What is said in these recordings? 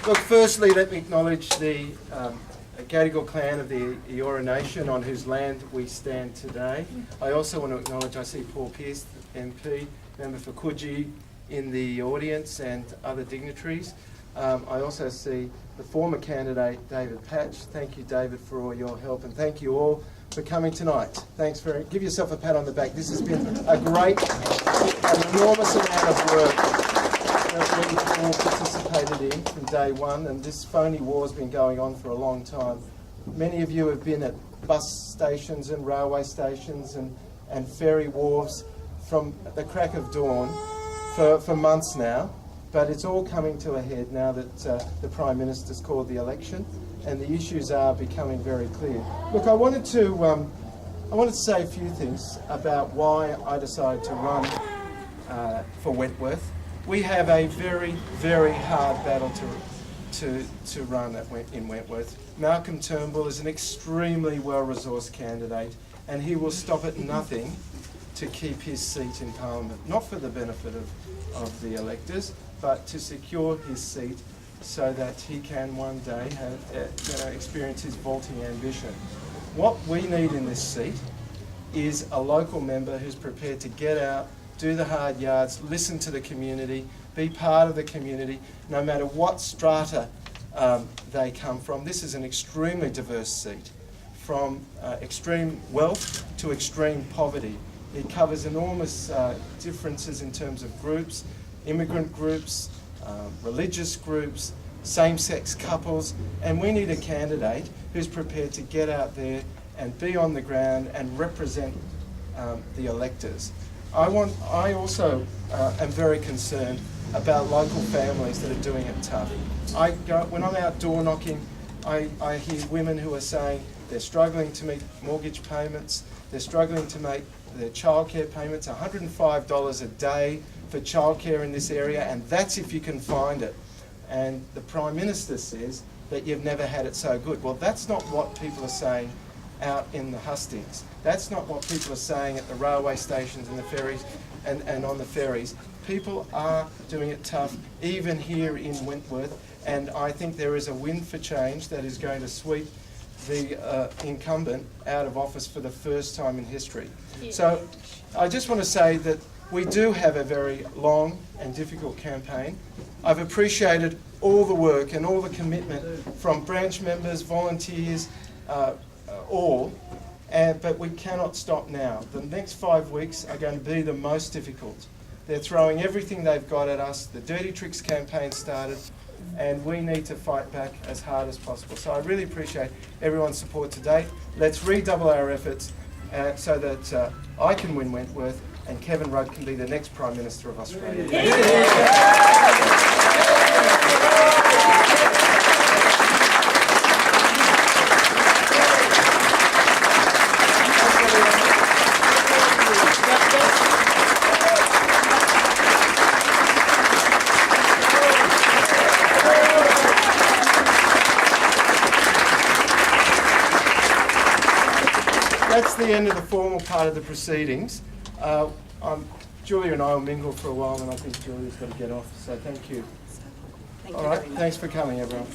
Look, firstly, let me acknowledge the Gadigal clan of the Eora Nation on whose land we stand today. I also want to acknowledge, I see Paul Pearce, MP, member for Coogee in the audience, and other dignitaries. I also see the former candidate, David Patch. Thank you, David, for all your help, and thank you all for coming tonight. Thanks very much. Give yourself a pat on the back. This has been a great, an enormous amount of work that we've all participated in from day one, and this phony war has been going on for a long time. Many of you have been at bus stations and railway stations and ferry wharves from the crack of dawn for months now, but it's all coming to a head now that the Prime Minister's called the election and the issues are becoming very clear. Look, I wanted to say a few things about why I decided to run for Wentworth. We have a very, very hard battle to run in Wentworth. Malcolm Turnbull is an extremely well-resourced candidate, and he will stop at nothing to keep his seat in Parliament, not for the benefit of the electors, but to secure his seat so that he can one day have, experience his vaulting ambition. What we need in this seat is a local member who's prepared to get out, do the hard yards, listen to the community, be part of the community, no matter what strata they come from. This is an extremely diverse seat, from extreme wealth to extreme poverty. It covers enormous differences in terms of groups, immigrant groups, religious groups, same-sex couples, and we need a candidate who's prepared to get out there and be on the ground and represent the electors. I also am very concerned about local families that are doing it tough. When I'm out door knocking, I hear women who are saying they're struggling to meet mortgage payments, they're struggling to make their childcare payments, $105 a day for childcare in this area, and that's if you can find it. And the Prime Minister says that you've never had it so good. Well, that's not what people are saying out in the hustings. That's not what people are saying at the railway stations and the ferries and on the ferries. People are doing it tough, even here in Wentworth, and I think there is a wind for change that is going to sweep the incumbent out of office for the first time in history. So I just want to say that we do have a very long and difficult campaign. I've appreciated all the work and all the commitment from branch members, volunteers, but we cannot stop now. The next 5 weeks are going to be the most difficult. They're throwing everything they've got at us. The Dirty Tricks campaign started, and we need to fight back as hard as possible. So I really appreciate everyone's support to date. Let's redouble our efforts so that I can win Wentworth and Kevin Rudd can be the next Prime Minister of Australia. That's the end of the formal part of the proceedings. Julia and I will mingle for a while, and I think Julia's got to get off, so thank you. All right, thanks for coming, everyone.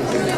Thank you.